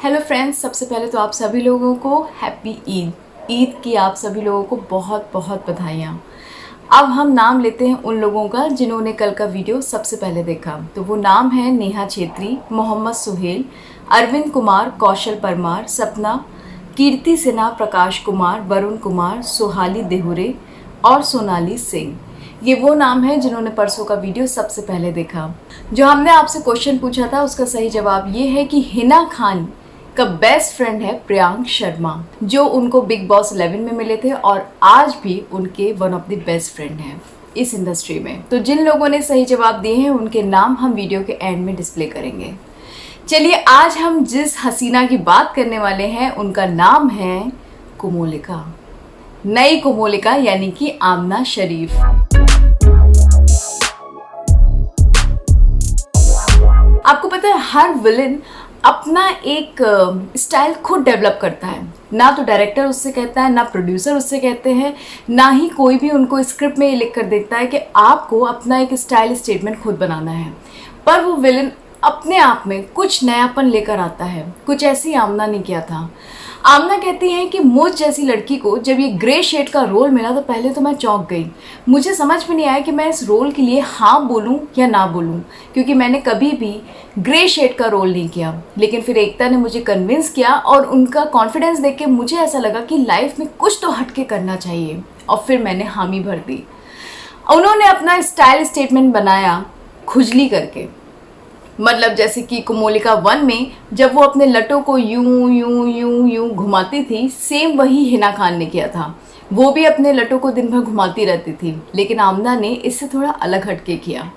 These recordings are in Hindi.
हेलो फ्रेंड्स, सबसे पहले तो आप सभी लोगों को हैप्पी ईद। ईद की आप सभी लोगों को बहुत बहुत बधाइयाँ। अब हम नाम लेते हैं उन लोगों का जिन्होंने कल का वीडियो सबसे पहले देखा। तो वो नाम है नेहा छेत्री, मोहम्मद सुहेल, अरविंद कुमार, कौशल परमार, सपना, कीर्ति सिन्हा, प्रकाश कुमार, वरुण कुमार, सोहाली देहुरे और सोनाली सिंह। ये वो नाम है जिन्होंने परसों का वीडियो सबसे पहले देखा। जो हमने आपसे क्वेश्चन पूछा था उसका सही जवाब ये है कि हिना खान का बेस्ट फ्रेंड है प्रियांक शर्मा, जो उनको बिग बॉस 11 में मिले थे और आज भी उनके one of the best friend हैं इस इंडस्ट्री में। तो जिन लोगों ने सही जवाब दिए हैं उनके नाम हम वीडियो के एंड में डिस्प्ले करेंगे। चलिए, आज हम जिस हसीना की बात करने वाले हैं उनका नाम है कोमोलिका, नई कोमोलिका यानी कि आमना शरीफ। आपको पता है, हर विलन अपना एक स्टाइल खुद डेवलप करता है। ना तो डायरेक्टर उससे कहता है, ना प्रोड्यूसर उससे कहते हैं, ना ही कोई भी उनको स्क्रिप्ट में ये लिख कर देता है कि आपको अपना एक स्टाइल स्टेटमेंट खुद बनाना है। पर वो विलन अपने आप में कुछ नयापन लेकर आता है। कुछ ऐसी आमना ने किया था। आमना कहती है कि मुझ जैसी लड़की को जब ये ग्रे शेड का रोल मिला तो पहले तो मैं चौंक गई। मुझे समझ में नहीं आया कि मैं इस रोल के लिए हाँ बोलूँ या ना बोलूँ, क्योंकि मैंने कभी भी ग्रे शेड का रोल नहीं किया। लेकिन फिर एकता ने मुझे कन्विंस किया और उनका कॉन्फिडेंस देख के मुझे ऐसा लगा कि लाइफ में कुछ तो हटके करना चाहिए, और फिर मैंने हामी भर दी। उन्होंने अपना स्टाइल स्टेटमेंट बनाया खुजली करके। मतलब जैसे कि कोमोलिका 1 में जब वो अपने लटों को यूं यूं यूं यूं घुमाती थी, सेम वही हिना खान ने किया था। वो भी अपने लटों को दिन भर घुमाती रहती थी, लेकिन आमना ने इससे थोड़ा अलग हटके किया।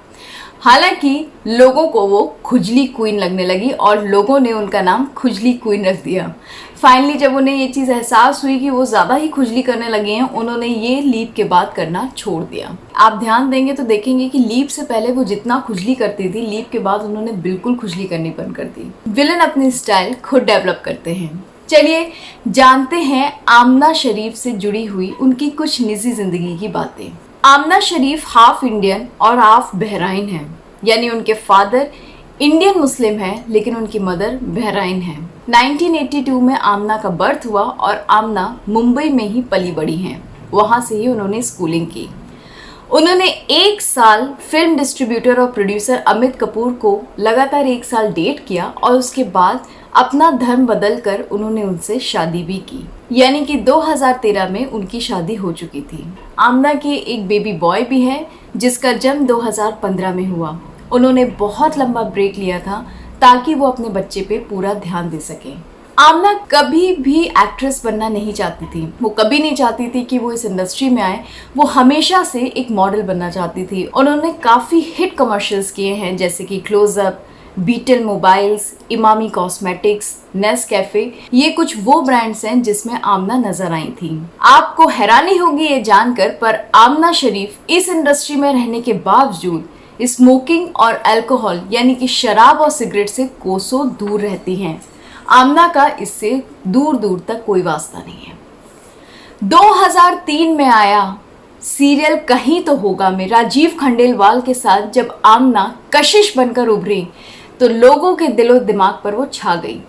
हालांकि लोगों को वो खुजली क्वीन लगने लगी और लोगों ने उनका नाम खुजली क्वीन रख दिया। फाइनली जब उन्हें ये चीज़ एहसास हुई कि वो ज़्यादा ही खुजली करने लगे हैं, उन्होंने ये लीप के बाद करना छोड़ दिया। आप ध्यान देंगे तो देखेंगे कि लीप से पहले वो जितना खुजली करती थी, लीप के बाद उन्होंने बिल्कुल खुजली करनी बंद कर दी। विलन अपनी स्टाइल खुद डेवलप करते हैं। चलिए जानते हैं आमना शरीफ से जुड़ी हुई उनकी कुछ निजी जिंदगी की बातें। आमना शरीफ हाफ इंडियन और हाफ बहराइन है, यानी उनके फादर इंडियन मुस्लिम है लेकिन उनकी मदर बहराइन है। 1982 में आमना का बर्थ हुआ और आमना मुंबई में ही पली बड़ी हैं। वहाँ से ही उन्होंने स्कूलिंग की। उन्होंने 1 साल फिल्म डिस्ट्रीब्यूटर और प्रोड्यूसर अमित कपूर को लगातार 1 साल डेट किया और उसके बाद अपना धर्म बदल कर उन्होंने उनसे शादी भी की, यानी कि 2013 में उनकी शादी हो चुकी थी। आमना के एक बेबी बॉय भी है जिसका जन्म 2015 में हुआ। उन्होंने बहुत लंबा ब्रेक लिया था ताकि वो अपने बच्चे पे पूरा ध्यान दे सके। आमना कभी भी एक्ट्रेस बनना नहीं चाहती थी। वो कभी नहीं चाहती थी कि वो इस इंडस्ट्री में आए। वो हमेशा से एक मॉडल बनना चाहती थी। उन्होंने काफ़ी हिट कमर्शियल्स किए हैं, जैसे कि Closeup, Beetel mobiles, Emami cosmetics, Nescafe. ये कुछ वो ब्रांड्स हैं जिसमें आमना नजर आई थी। आपको हैरानी होगी ये जानकर, पर आमना शरीफ इस इंडस्ट्री में रहने के बावजूद स्मोकिंग और अल्कोहल यानी कि शराब और सिगरेट से कोसों दूर रहती हैं। आमना का इससे दूर दूर तक कोई वास्ता नहीं है। 2003 में आया सीरियल कहीं तो होगा में राजीव खंडेलवाल के साथ जब आमना कशिश बनकर उभरी तो लोगों के दिलो दिमाग पर वो छा गई।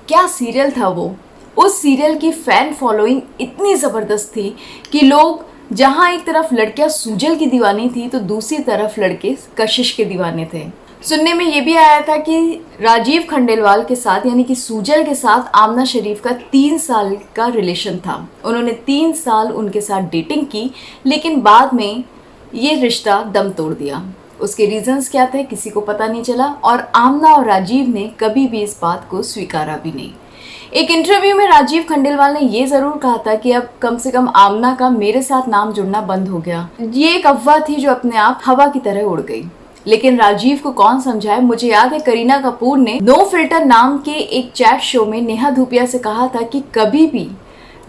क्या सीरियल था वो! उस सीरियल की फैन फॉलोइंग इतनी ज़बरदस्त थी कि लोग, जहाँ एक तरफ लड़कियां सूजल की दीवानी थी तो दूसरी तरफ लड़के कशिश के दीवाने थे। सुनने में ये भी आया था कि राजीव खंडेलवाल के साथ यानी कि सूजल के साथ आमना शरीफ का 3 साल का रिलेशन था। उन्होंने 3 साल उनके साथ डेटिंग की, लेकिन बाद में ये रिश्ता दम तोड़ दिया। उसके रीजंस क्या थे किसी को पता नहीं चला और आमना और राजीव ने कभी भी इस बात को स्वीकारा भी नहीं। एक इंटरव्यू में राजीव खंडेलवाल ने ये ज़रूर कहा था कि अब कम से कम आमना का मेरे साथ नाम जुड़ना बंद हो गया। ये एक अफवाह थी जो अपने आप हवा की तरह उड़ गई। लेकिन राजीव को कौन समझाए। मुझे याद है करीना कपूर ने नो फिल्टर नाम के एक चैट शो में नेहा धूपिया से कहा था कि कभी भी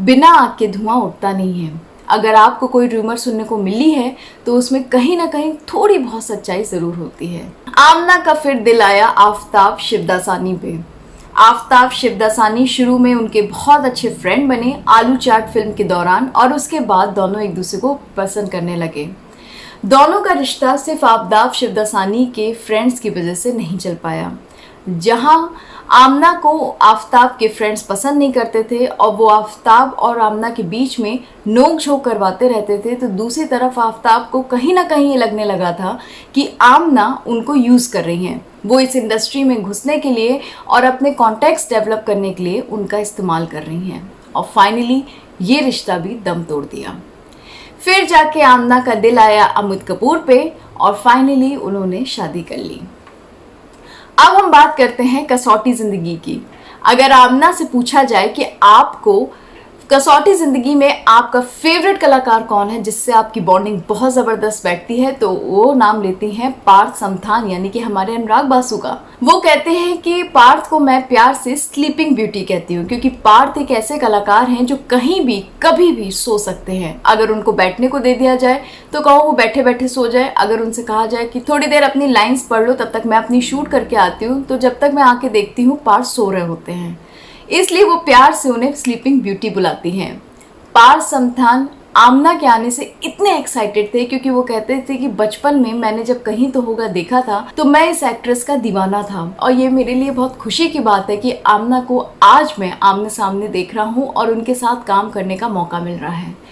बिना आग के धुआं उठता नहीं है। अगर आपको कोई रूमर सुनने को मिली है तो उसमें कहीं ना कहीं थोड़ी बहुत सच्चाई ज़रूर होती है। आमना का फिर दिल आया आफ्ताब शिवदासानी पे। आफ्ताब शिवदासानी शुरू में उनके बहुत अच्छे फ्रेंड बने आलू चाट फिल्म के दौरान, और उसके बाद दोनों एक दूसरे को पसंद करने लगे। दोनों का रिश्ता सिर्फ आफ्ताब शिवदासानी के फ्रेंड्स की वजह से नहीं चल पाया। जहां आमना को आफ्ताब के फ्रेंड्स पसंद नहीं करते थे और वो आफ्ताब और आमना के बीच में नोक झोंक करवाते रहते थे, तो दूसरी तरफ आफ्ताब को कहीं ना कहीं ये लगने लगा था कि आमना उनको यूज़ कर रही हैं, वो इस इंडस्ट्री में घुसने के लिए और अपने कॉन्टैक्ट्स डेवलप करने के लिए उनका इस्तेमाल कर रही हैं। और फाइनली ये रिश्ता भी दम तोड़ दिया। फिर जाके आमना का दिल आया अमित कपूर पे और फाइनली उन्होंने शादी कर ली। अब हम बात करते हैं कसौटी ज़िंदगी की। अगर आमना से पूछा जाए कि आपको कसौटी ज़िंदगी में आपका फेवरेट कलाकार कौन है जिससे आपकी बॉन्डिंग बहुत ज़बरदस्त बैठती है, तो वो नाम लेती हैं पार्थ समथान, यानी कि हमारे अनुराग बासु का। वो कहते हैं कि पार्थ को मैं प्यार से स्लीपिंग ब्यूटी कहती हूँ, क्योंकि पार्थ एक ऐसे कलाकार हैं जो कहीं भी कभी भी सो सकते हैं। अगर उनको बैठने को दे दिया जाए तो कहो वो बैठे बैठे सो जाए, अगर उनसे कहा जाए कि थोड़ी देर अपनी लाइन्स पढ़ लो तब तक मैं अपनी शूट करके आती हूँ, तो जब तक मैं आके देखती हूँ पार्थ सो रहे होते हैं। इसलिए वो प्यार से उन्हें स्लीपिंग ब्यूटी बुलाती हैं। पार्थ समथान आमना के आने से इतने एक्साइटेड थे क्योंकि वो कहते थे कि बचपन में मैंने जब कहीं तो होगा देखा था तो मैं इस एक्ट्रेस का दीवाना था, और ये मेरे लिए बहुत खुशी की बात है कि आमना को आज मैं आमने सामने देख रहा हूँ और उनके साथ काम करने का मौका मिल रहा है।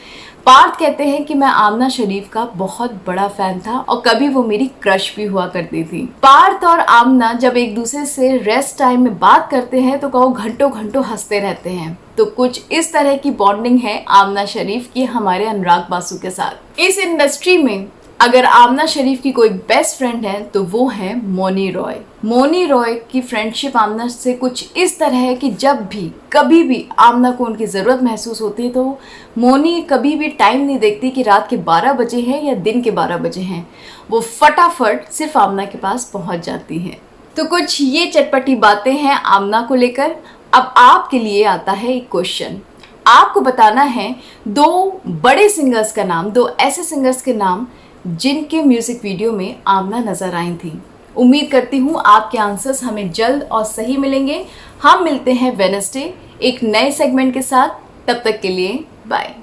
पार्थ कहते हैं कि मैं आमना शरीफ का बहुत बड़ा फैन था और कभी वो मेरी क्रश भी हुआ करती थी। पार्थ और आमना जब एक दूसरे से रेस्ट टाइम में बात करते हैं तो कहो घंटों घंटों हंसते रहते हैं। तो कुछ इस तरह की बॉन्डिंग है आमना शरीफ की हमारे अनुराग बासु के साथ। इस इंडस्ट्री में अगर आमना शरीफ की कोई बेस्ट फ्रेंड है तो वो है मौनी रॉय। मौनी रॉय की फ्रेंडशिप आमना से कुछ इस तरह है कि जब भी कभी भी आमना को उनकी ज़रूरत महसूस होती है तो मौनी कभी भी टाइम नहीं देखती कि रात के 12 बजे हैं या दिन के 12 बजे हैं, वो फटाफट सिर्फ आमना के पास पहुंच जाती हैं। तो कुछ ये चटपटी बातें हैं आमना को लेकर। अब आपके लिए आता है एक क्वेश्चन, आपको बताना है 2 बड़े सिंगर्स का नाम, 2 ऐसे सिंगर्स के नाम जिनके म्यूजिक वीडियो में आमना नजर आई थी। उम्मीद करती हूँ आपके आंसर्स हमें जल्द और सही मिलेंगे। हम मिलते हैं वेडनेसडे एक नए सेगमेंट के साथ, तब तक के लिए बाय।